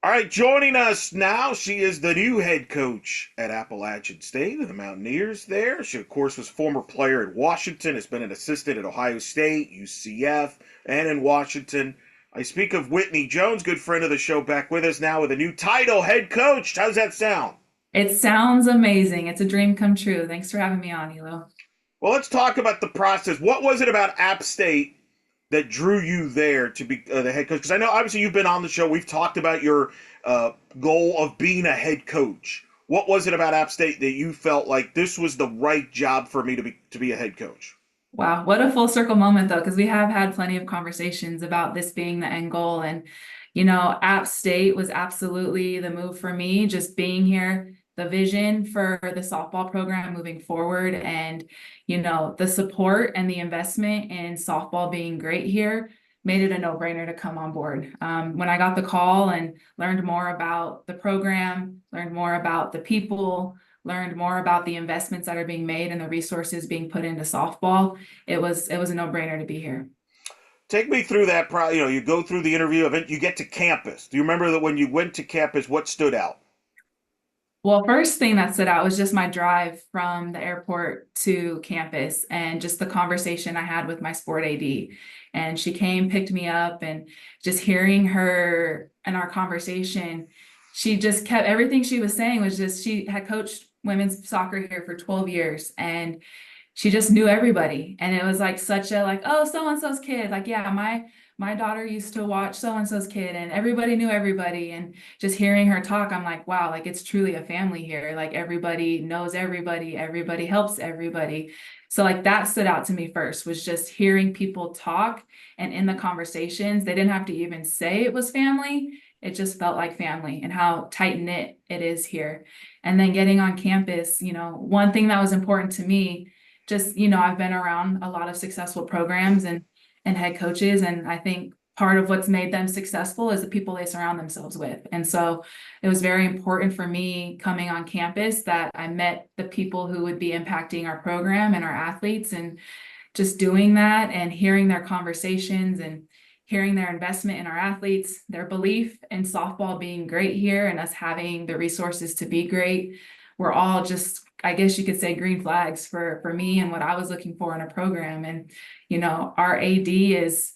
All right, joining us now, she is the new head coach at Appalachian State, the Mountaineers there. She, of course, was a former player at Washington, has been an assistant at Ohio State, UCF, and in Washington. I speak of Whitney Jones, good friend of the show, back with us now with a new title, head coach. How's that sound? It sounds amazing. It's a dream come true. Thanks for having me on, Elo. Well, let's talk about the process. What was it about App State that drew you there to be the head coach? Because I know obviously you've been on the show. We've talked about your goal of being a head coach. What was it about App State that you felt like this was the right job for me to be a head coach? Wow, what a full circle moment though, because we have had plenty of conversations about this being the end goal. And, App State was absolutely the move for me, just being here, the vision for the softball program moving forward, and, the support and the investment in softball being great here made it a no-brainer to come on board. When I got the call and learned more about the program, learned more about the people, learned more about the investments that are being made and the resources being put into softball, it was a no-brainer to be here. Take me through that. You go through the interview event. You get to campus. Do you remember that when you went to campus? What stood out? Well, first thing that stood out was just my drive from the airport to campus and just the conversation I had with my sport AD. And she came, picked me up, and just hearing her and our conversation, she just kept everything she was saying was just she had coached women's soccer here for 12 years and she just knew everybody. And it was like such a like, oh, so and so's kid. Like, yeah, my daughter used to watch so and so's kid and everybody knew everybody. And just hearing her talk, I'm like, wow, like it's truly a family here. Like everybody knows everybody, everybody helps everybody. So like that stood out to me first was just hearing people talk and in the conversations, they didn't have to even say it was family. It just felt like family and how tight knit it is here. And then getting on campus, one thing that was important to me, just, I've been around a lot of successful programs and head coaches, and I think part of what's made them successful is the people they surround themselves with. And so it was very important for me coming on campus that I met the people who would be impacting our program and our athletes, and just doing that and hearing their conversations and hearing their investment in our athletes, their belief in softball being great here and us having the resources to be great. We're all just, I guess you could say, green flags for me and what I was looking for in a program. And, our AD is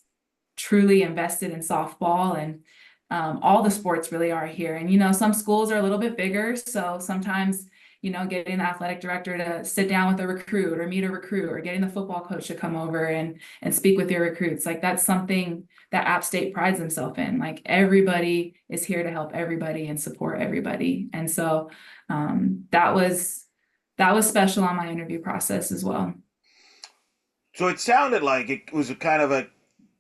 truly invested in softball, and all the sports really are here. And, some schools are a little bit bigger. So sometimes, getting the athletic director to sit down with a recruit or meet a recruit, or getting the football coach to come over and speak with your recruits. Like that's something that App State prides themselves in. Like everybody is here to help everybody and support everybody. And so that was special on my interview process as well. So it sounded like it was a kind of a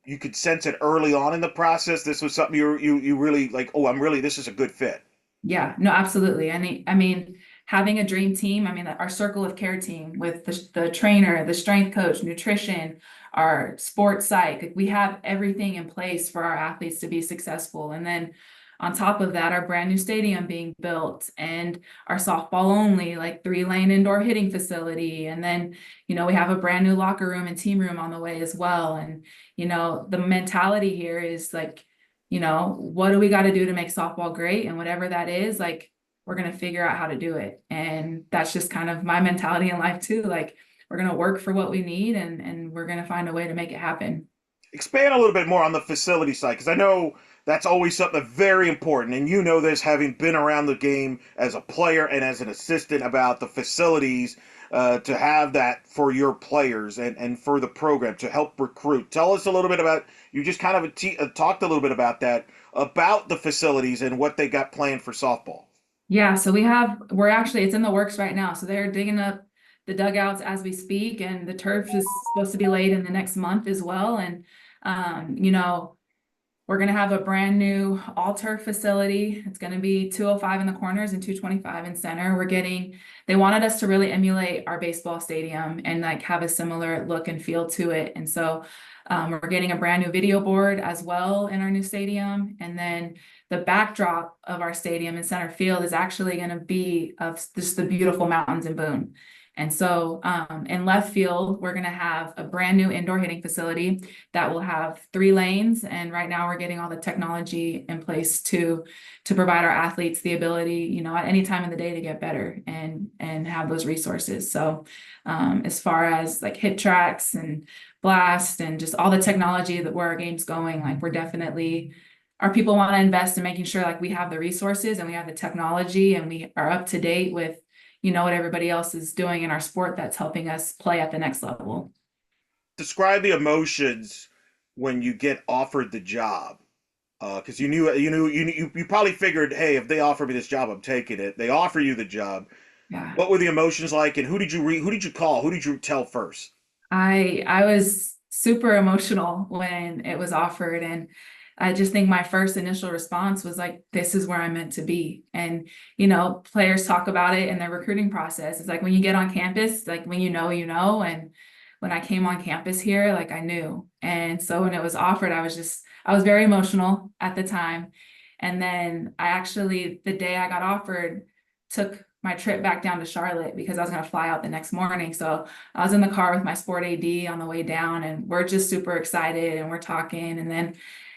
you could sense it early on in the process. This was something you really like. Oh, this is a good fit. Yeah, no, absolutely. I mean, having a dream team, I mean, our circle of care team with the trainer, the strength coach, nutrition, our sports psych, like, we have everything in place for our athletes to be successful. And then on top of that, our brand new stadium being built and our softball only, like 3-lane indoor hitting facility. And then, we have a brand new locker room and team room on the way as well. And, the mentality here is like, what do we got to do to make softball great? And whatever that is, like, we're going to figure out how to do it. And that's just kind of my mentality in life too. Like, we're going to work for what we need, and we're going to find a way to make it happen. Expand a little bit more on the facility side, because I know that's always something very important, and you know this having been around the game as a player and as an assistant about the facilities to have that for your players and for the program to help recruit. Tell us a little bit about you just kind of talked a little bit about that about the facilities and what they got planned for softball. Yeah, so we're actually, it's in the works right now. So they're digging up the dugouts as we speak, and the turf is supposed to be laid in the next month as well. And, we're going to have a brand new all turf facility. It's going to be 205 in the corners and 225 in center. They wanted us to really emulate our baseball stadium and like have a similar look and feel to it. And so we're getting a brand new video board as well in our new stadium. And then the backdrop of our stadium in center field is actually going to be of just the beautiful mountains in Boone. And so in left field, we're going to have a brand new indoor hitting facility that will have 3 lanes. And right now we're getting all the technology in place to provide our athletes the ability, at any time of the day to get better and have those resources. So as far as like hit tracks and blast and just all the technology that where our game's going, like we're definitely our people want to invest in making sure like we have the resources and we have the technology and we are up to date with what everybody else is doing in our sport that's helping us play at the next level. Describe the emotions when you get offered the job. Because you probably figured, hey, if they offer me this job, I'm taking it. They offer you the job. Yeah. What were the emotions like, and who did you call? Who did you tell first? I was super emotional when it was offered, and I just think my first initial response was like, this is where I'm meant to be. And players talk about it in their recruiting process. It's like when you get on campus, like when and when I came on campus here, like I knew. And so when it was offered, I was very emotional at the time. And then I actually, the day I got offered, took my trip back down to Charlotte because I was going to fly out the next morning. So I was in the car with my sport AD on the way down, and we're just super excited and we're talking. And then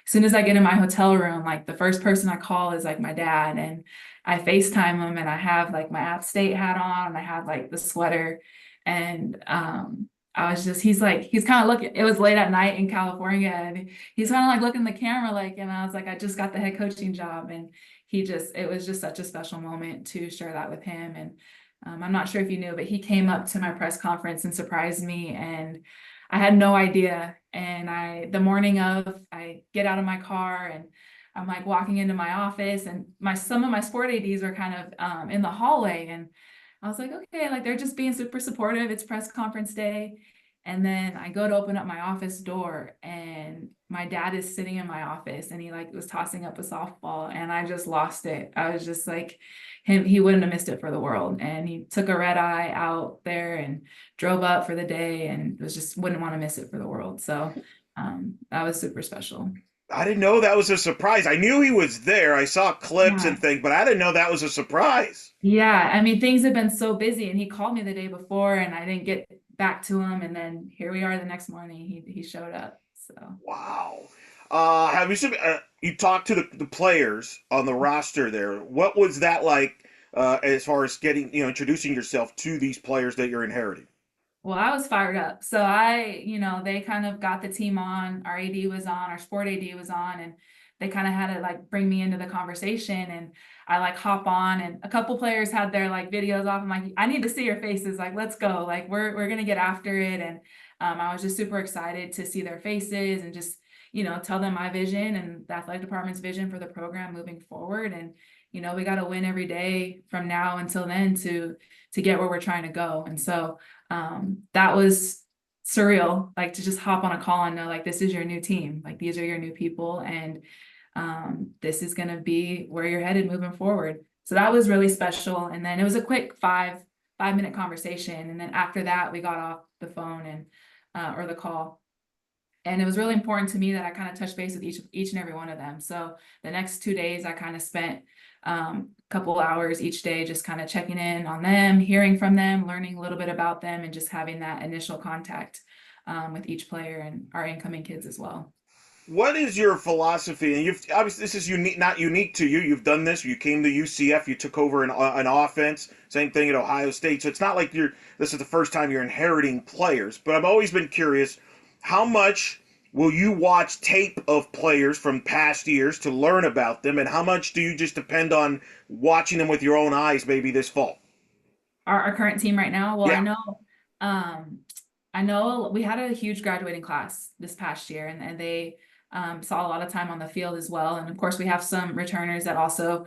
as soon as I get in my hotel room, like the first person I call is like my dad, and I FaceTime him, and I have like my App State hat on, and I have like the sweater. And I was just, he's kind of looking, it was late at night in California, and he's kind of like looking at the camera, like, and I was like, I just got the head coaching job. And it was just such a special moment to share that with him. And I'm not sure if you knew, but he came up to my press conference and surprised me. And I had no idea. And the morning of, I get out of my car and I'm like walking into my office, and some of my sport ADs are kind of in the hallway. And I was like, okay, like they're just being super supportive. It's press conference day. And then I go to open up my office door, and my dad is sitting in my office, and he like was tossing up a softball, and I just lost it. I was just like he wouldn't have missed it for the world. And he took a red eye out there and drove up for the day, and was just wouldn't want to miss it for the world. So that was super special. I didn't know that was a surprise. I knew he was there. I saw clips Yeah. and things, but I didn't know that was a surprise. Yeah, I mean, things have been so busy, and he called me the day before, and I didn't get back to him. And then here we are the next morning. He showed up. So Wow. Have you you talked to the players on the roster there? What was that like as far as getting introducing yourself to these players that you're inheriting? well, I was fired up. So they kind of got the team on. Our AD was on, our sport AD was on, and they kind of had to like bring me into the conversation. And I like hop on, and a couple players had their like videos off. I'm like, I need to see your faces. Like, let's go. Like, we're gonna get after it. And I was just super excited to see their faces and just tell them my vision and the athletic department's vision for the program moving forward. And we got to win every day from now until then to get where we're trying to go. And so that was surreal, like to just hop on a call and know like this is your new team, like these are your new people, and this is going to be where you're headed moving forward. So that was really special. And then it was a quick 5 minute conversation, and then after that we got off the phone and or the call. And it was really important to me that I kind of touched base with each and every one of them. So the next 2 days I kind of spent a couple hours each day just kind of checking in on them, hearing from them, learning a little bit about them, and just having that initial contact with each player and our incoming kids as well. What is your philosophy? And you've obviously this is unique, not unique to you. You've done this. You came to UCF. You took over an offense. Same thing at Ohio State. So it's not like this is the first time you're inheriting players. But I've always been curious, how much will you watch tape of players from past years to learn about them, and how much do you just depend on watching them with your own eyes maybe this fall? Our current team right now, well, Yeah. um, I know we had a huge graduating class this past year, and they saw a lot of time on the field as well. And of course, we have some returners that also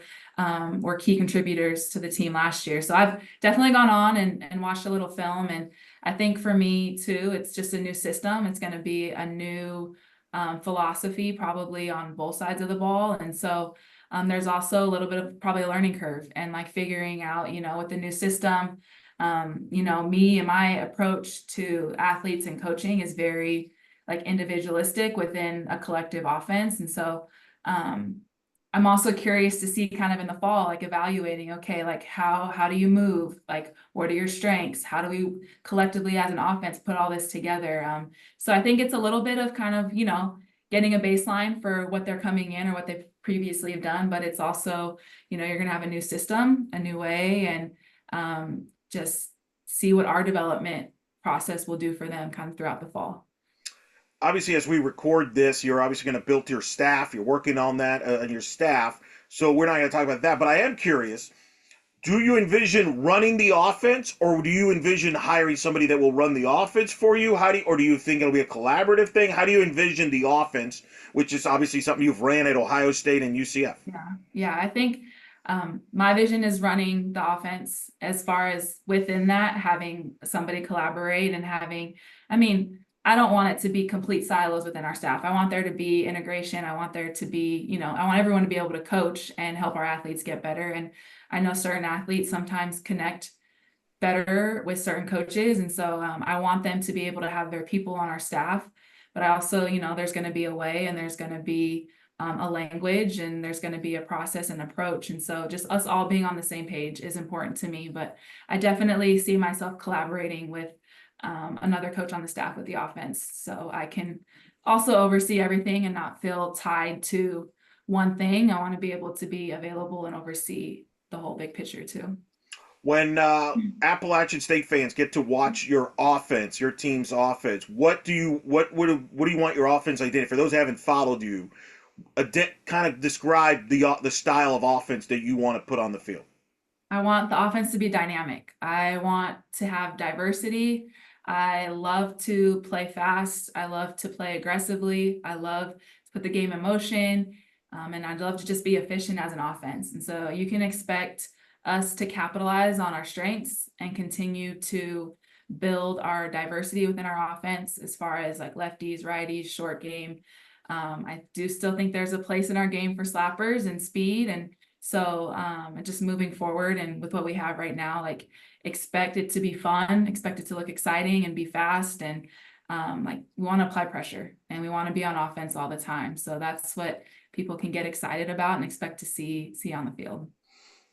were key contributors to the team last year. So I've definitely gone on and watched a little film. And I think for me too, it's just a new system. It's going to be a new philosophy, probably on both sides of the ball. And so there's also a little bit of probably a learning curve and like figuring out, with the new system, me and my approach to athletes and coaching is very like individualistic within a collective offense. And so I'm also curious to see kind of in the fall, like evaluating, okay, like how do you move? Like, what are your strengths? How do we collectively as an offense put all this together? So I think it's a little bit of kind of, getting a baseline for what they're coming in or what they've previously have done, but it's also, you're gonna have a new system, a new way, and just see what our development process will do for them kind of throughout the fall. Obviously, as we record this, you're obviously going to build your staff. You're working on that and your staff. So we're not going to talk about that. But I am curious, do you envision running the offense, or do you envision hiring somebody that will run the offense for you? Or do you think it'll be a collaborative thing? How do you envision the offense, which is obviously something you've ran at Ohio State and UCF? Yeah, I think my vision is running the offense as far as within that, having somebody collaborate and having, I mean, I don't want it to be complete silos within our staff. I want there to be integration. I want there to be, I want everyone to be able to coach and help our athletes get better. And I know certain athletes sometimes connect better with certain coaches. And so I want them to be able to have their people on our staff. But I also, there's going to be a way and there's going to be a language and there's going to be a process and approach. And so just us all being on the same page is important to me. But I definitely see myself collaborating with another coach on the staff with the offense. So I can also oversee everything and not feel tied to one thing. I want to be able to be available and oversee the whole big picture too. When Appalachian State fans get to watch your offense, your team's offense, what do you want your offense identity? For those who haven't followed you, kind of describe the style of offense that you want to put on the field. I want the offense to be dynamic. I want to have diversity. I love to play fast. I love to play aggressively. I love to put the game in motion. And I'd love to just be efficient as an offense. And so you can expect us to capitalize on our strengths and continue to build our diversity within our offense as far as like lefties, righties, short game. I do still think there's a place in our game for slappers and speed. And so just moving forward and with what we have right now, like expect it to be fun, expect it to look exciting and be fast. And like we want to apply pressure and we want to be on offense all the time. So that's what people can get excited about and expect to see on the field.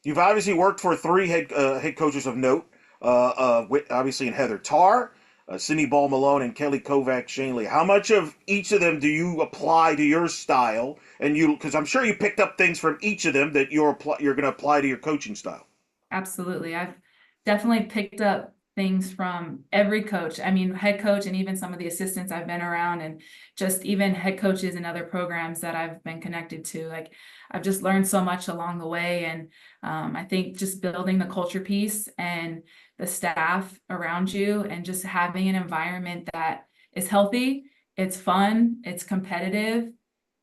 You've obviously worked for three head coaches of note, obviously in Heather Tarr, Sydney Ball Malone, and Kelly Kovac Shanley. How much of each of them do you apply to your style? And because I'm sure you picked up things from each of them that you're going to apply to your coaching style. Absolutely. I've definitely picked up things from every coach. I mean, head coach and even some of the assistants I've been around and just even head coaches in other programs that I've been connected to. Like I've just learned so much along the way. And I think just building the culture piece and the staff around you and just having an environment that is healthy, it's fun, it's competitive.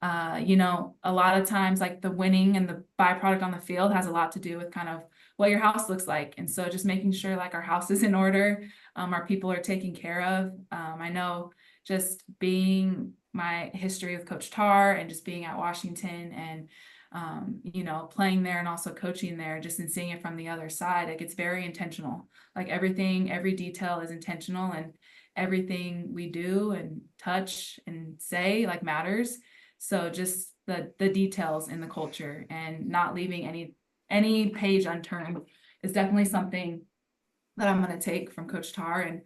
A lot of times like the winning and the byproduct on the field has a lot to do with kind of what your house looks like. And so just making sure like our house is in order, our people are taken care of. I know just being my history with Coach Tarr and just being at Washington and, playing there and also coaching there, just in seeing it from the other side, like it's very intentional. Like everything, every detail is intentional and everything we do and touch and say like matters. So just the details in the culture and not leaving any page unturned is definitely something that I'm going to take from Coach Tarr. And,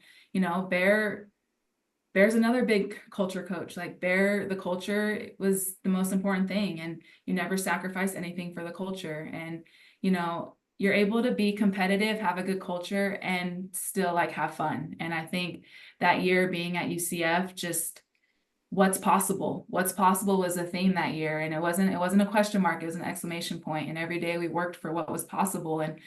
Bear's another big culture coach. Like the culture was the most important thing. And you never sacrifice anything for the culture. And, you're able to be competitive, have a good culture, and still like have fun. And I think that year being at UCF, just what's possible was a theme that year. And it wasn't a question mark, it was an exclamation point. And every day we worked for what was possible. And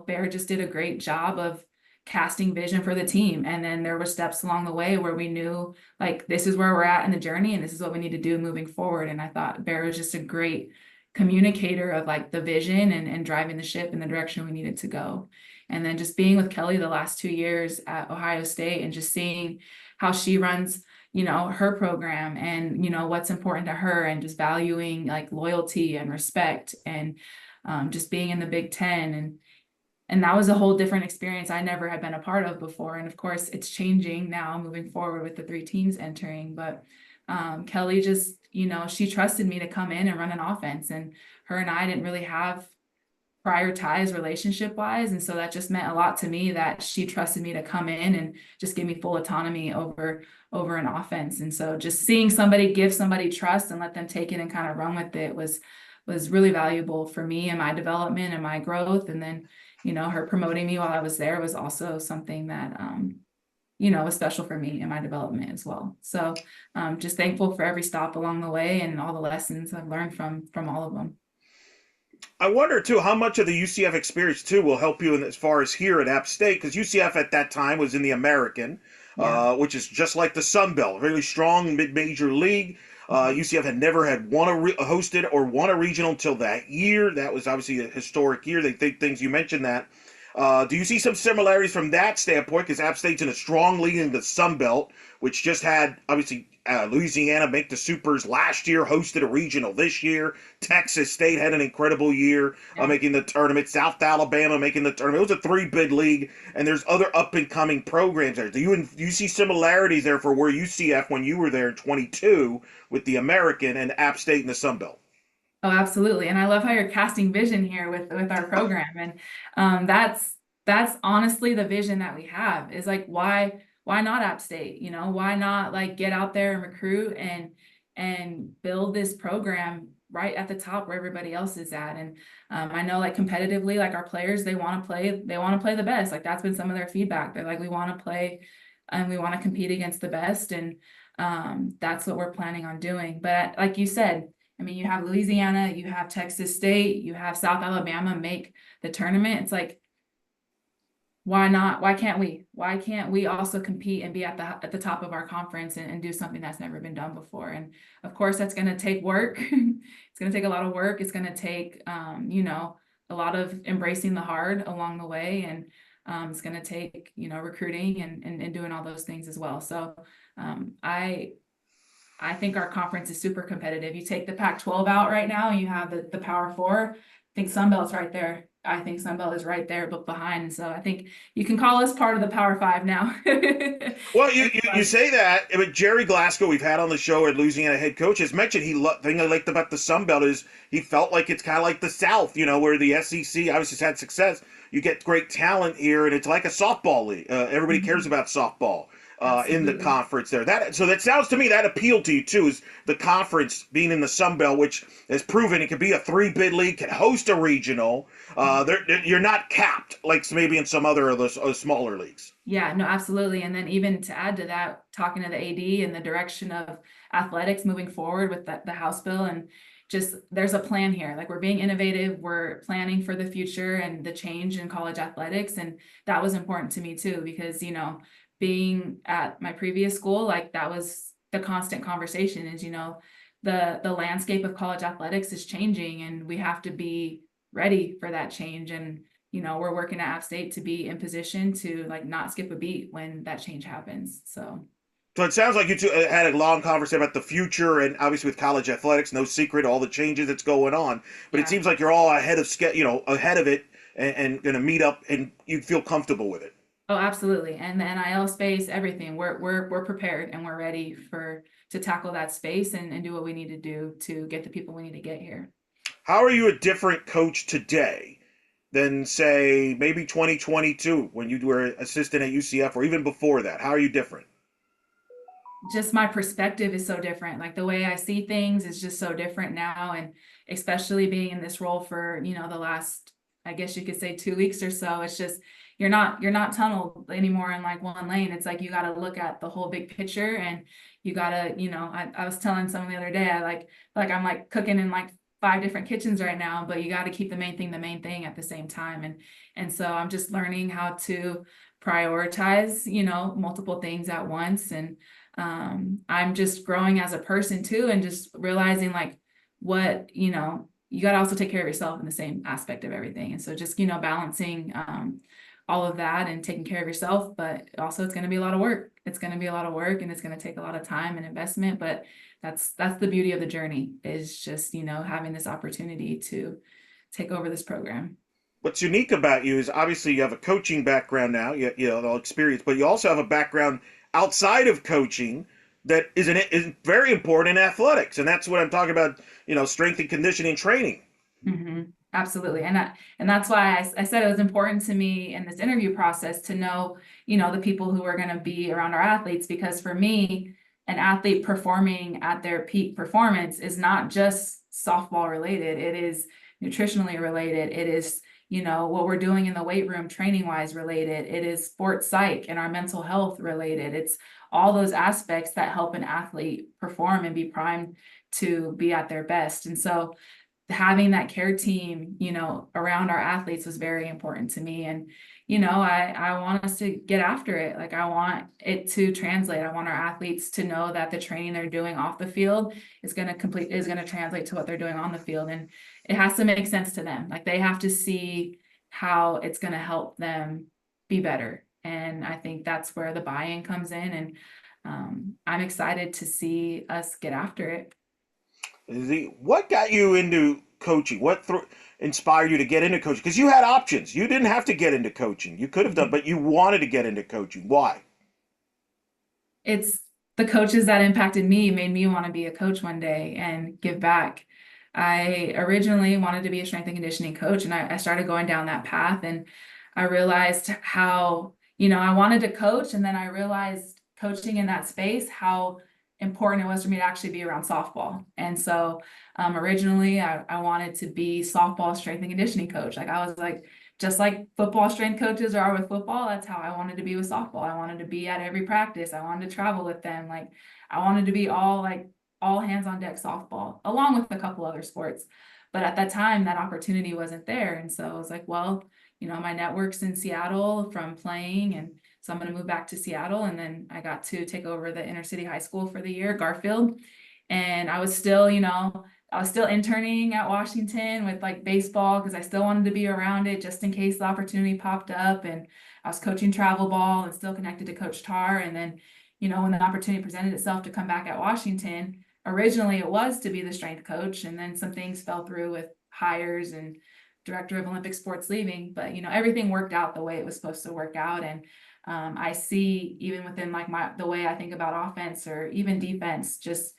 Bear just did a great job of casting vision for the team. And then there were steps along the way where we knew like this is where we're at in the journey and this is what we need to do moving forward. And I thought Bear was just a great communicator of like the vision and driving the ship in the direction we needed to go. And then just being with Kelly the last 2 years at Ohio State and just seeing how she runs her program and, what's important to her and just valuing like loyalty and respect and just being in the Big Ten. And that was a whole different experience I never had been a part of before. And of course, it's changing now moving forward with the three teams entering. But Kelly just, she trusted me to come in and run an offense, and her and I didn't really have prior ties relationship wise. And so that just meant a lot to me that she trusted me to come in and just give me full autonomy over an offense. And so just seeing somebody give somebody trust and let them take it and kind of run with it was really valuable for me and my development and my growth. And then, her promoting me while I was there was also something that was special for me in my development as well. So just thankful for every stop along the way and all the lessons I've learned from all of them. I wonder too how much of the UCF experience too will help you in as far as here at App State, because UCF at that time was in the American, Yeah. which is just like the Sun Belt, really strong mid-major league. UCF had never had hosted or won a regional until that year. That was obviously a historic year. They think things you mentioned that. Do you see some similarities from that standpoint? Because App State's in a strong league in the Sun Belt, which just had obviously Louisiana make the Supers last year, hosted a regional this year. Texas State had an incredible year Yeah. making the tournament. South Alabama making the tournament. It was a three-bid league, and there's other up-and-coming programs there. Do you see similarities there for where UCF when you were there in 22 with the American and App State in the Sun Belt? Oh, absolutely. And I love how you're casting vision here with our program. And that's honestly the vision that we have is like why not App State? Why not like get out there and recruit and build this program right at the top where everybody else is at. And I know like competitively, like our players, they want to play the best. Like that's been some of their feedback. They're like, we want to play and we want to compete against the best. And that's what we're planning on doing. But like you said, I mean, you have Louisiana, you have Texas State, you have South Alabama make the tournament. It's like, why not? Why can't we? Why can't we also compete and be at the top of our conference and do something that's never been done before? And of course, that's going to take work. It's going to take a lot of work. It's going to take, a lot of embracing the hard along the way. And it's going to take, recruiting and doing all those things as well. So I think our conference is super competitive. You take the Pac-12 out right now, and you have the Power Four. I think Sun Belt's right there. I think Sun Belt is right there, but behind. So I think you can call us part of the Power Five now. Well, you say that, but Jerry Glasgow, we've had on the show at Louisiana head coach, has mentioned thing I liked about the Sun Belt is he felt like it's kind of like the South, where the SEC obviously has had success. You get great talent here, and it's like a softball league. Everybody cares about softball in the Absolutely. conference there. So that sounds to me that appealed to you too, is the conference being in the Sun Belt, which has proven it can be a three-bid league, can host a regional. You're not capped like maybe in some other of the smaller leagues. Yeah, no, absolutely. And then even to add to that, talking to the AD and the direction of athletics moving forward with the House bill, and just there's a plan here. Like we're being innovative, we're planning for the future and the change in college athletics. And that was important to me too, because, being at my previous school, like that was the constant conversation is, the landscape of college athletics is changing and we have to be ready for that change. And we're working at App State to be in position to like not skip a beat when that change happens. So it sounds like you two had a long conversation about the future, and obviously with college athletics, no secret, all the changes that's going on. But it Yeah. seems like you're all ahead of ahead of it, and going to meet up, and you feel comfortable with it. Oh, absolutely. And the NIL space, everything. We're prepared and we're ready to tackle that space and do what we need to do to get the people we need to get here. How are you a different coach today than say maybe 2022 when you were assistant at UCF, or even before that? How are you different? Just my perspective is so different. Like the way I see things is just so different now. And especially being in this role for, the last, I guess you could say 2 weeks or so, it's just, you're not tunneled anymore in like one lane. It's like, you got to look at the whole big picture and you got to, I was telling someone the other day, I'm like cooking in like 5 different kitchens right now, but you got to keep the main thing at the same time. And so I'm just learning how to prioritize, multiple things at once. And I'm just growing as a person too, and just realizing like what, you got to also take care of yourself in the same aspect of everything. And so just, balancing all of that and taking care of yourself, but also it's going to be a lot of work. It's going to be a lot of work and it's going to take a lot of time and investment, but that's the beauty of the journey is just, having this opportunity to take over this program. What's unique about you is obviously you have a coaching background now, all experience, but you also have a background outside of coaching that is very important in athletics, and that's what I'm talking about. Strength and conditioning training. Absolutely. And that's why I said it was important to me in this interview process to know, the people who are going to be around our athletes, because for me, an athlete performing at their peak performance is not just softball related. It is nutritionally related. It is, what we're doing in the weight room training wise related. It is sports psych and our mental health related. It's all those aspects that help an athlete perform and be primed to be at their best. And so having that care team, around our athletes was very important to me. And, I want us to get after it. Like, I want it to translate. I want our athletes to know that the training they're doing off the field is going to translate to what they're doing on the field. And it has to make sense to them. Like, they have to see how it's going to help them be better. And I think that's where the buy-in comes in. And I'm excited to see us get after it. What got you into coaching? Inspired you to get into coaching? Because you had options. You didn't have to get into coaching. You could have done, but you wanted to get into coaching. Why? It's the coaches that impacted me, made me want to be a coach one day and give back. I originally wanted to be a strength and conditioning coach, and I started going down that path, and I realized how, I wanted to coach, and then I realized coaching in that space, how important it was for me to actually be around softball. And so originally I wanted to be softball strength and conditioning coach. Like, I was like, just like football strength coaches are with football, that's how I wanted to be with softball. I wanted to be at every practice. I wanted to travel with them. Like, I wanted to be all hands on deck softball, along with a couple other sports. But at that time, that opportunity wasn't there. And so I was like, well, my network's in Seattle from playing, and so I'm going to move back to Seattle. And then I got to take over the inner city high school for the year, Garfield. And I was still, interning at Washington with like baseball, because I still wanted to be around it just in case the opportunity popped up. And I was coaching travel ball and still connected to Coach Tar. And then, when the opportunity presented itself to come back at Washington, originally it was to be the strength coach. And then some things fell through with hires and director of Olympic sports leaving. But, everything worked out the way it was supposed to work out. And I see, even within like the way I think about offense or even defense, just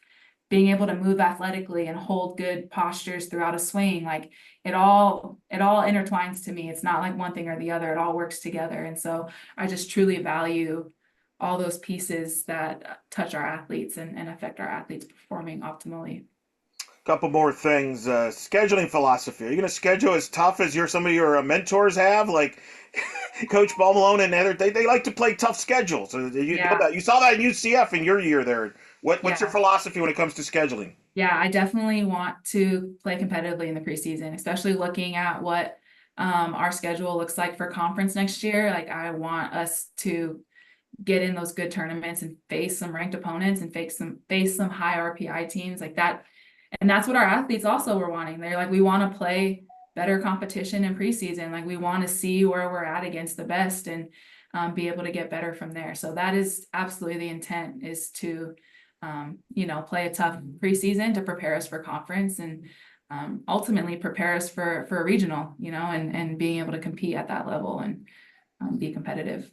being able to move athletically and hold good postures throughout a swing, like it all intertwines to me. It's not like one thing or the other. It all works together. And so I just truly value all those pieces that touch our athletes and affect our athletes performing optimally. Couple more things. Scheduling philosophy. Are you going to schedule as tough as some of your mentors have? Like Coach Ball Malone and other, they like to play tough schedules. You know that. You saw that in UCF in your year there. What's your philosophy when it comes to scheduling? Yeah, I definitely want to play competitively in the preseason, especially looking at what our schedule looks like for conference next year. Like, I want us to get in those good tournaments and face some ranked opponents and face some high RPI teams like that. And that's what our athletes also were wanting. They're like, we want to play better competition in preseason. Like, we want to see where we're at against the best and be able to get better from there. So that is absolutely the intent, is to, play a tough preseason to prepare us for conference and ultimately prepare us for a regional, and being able to compete at that level and be competitive.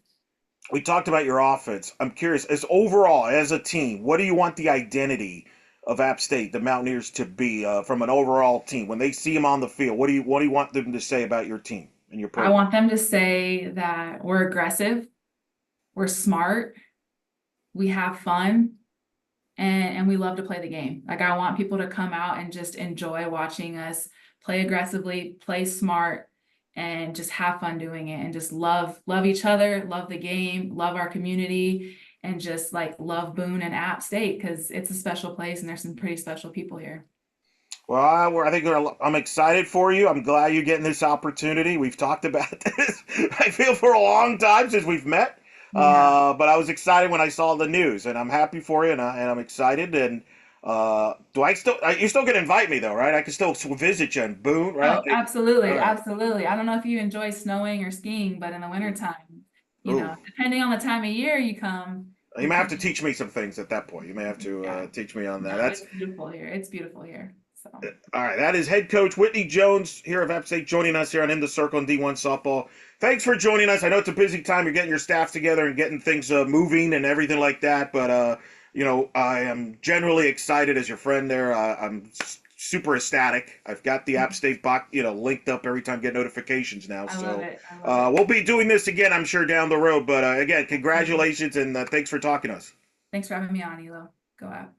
We talked about your offense. I'm curious, overall, as a team, what do you want the identity of App State, the Mountaineers, to be from an overall team? When they see them on the field, what do you want them to say about your team and your program? I want them to say that we're aggressive, we're smart, we have fun, and we love to play the game. Like, I want people to come out and just enjoy watching us play aggressively, play smart, and just have fun doing it, and just love each other, love the game, love our community, and just like love Boone and App State, because it's a special place and there's some pretty special people here. Well, I think I'm excited for you. I'm glad you're getting this opportunity. We've talked about this, I feel, for a long time since we've met. Yeah. But I was excited when I saw the news, and I'm happy for you, and I'm excited. And you still can invite me though, right? I can still visit you in Boone, right? Oh, absolutely, right. Absolutely. I don't know if you enjoy snowing or skiing, but in the wintertime, depending on the time of year you come. You may have to teach me some things at that point. You may have to teach me on that. No, it's beautiful here. It's beautiful here. So. All right, that is head coach Whitney Jones here of App State, joining us here on In the Circle and D1 Softball. Thanks for joining us. I know it's a busy time. You're getting your staff together and getting things moving and everything like that, but I am generally excited as your friend there. I'm super ecstatic. I've got the App State box, linked up every time I get notifications now. I love So it. I love it. we'll be doing this again, I'm sure, down the road. But again, Absolutely. congratulations and thanks for talking to us. Thanks for having me on, Elo. Go out.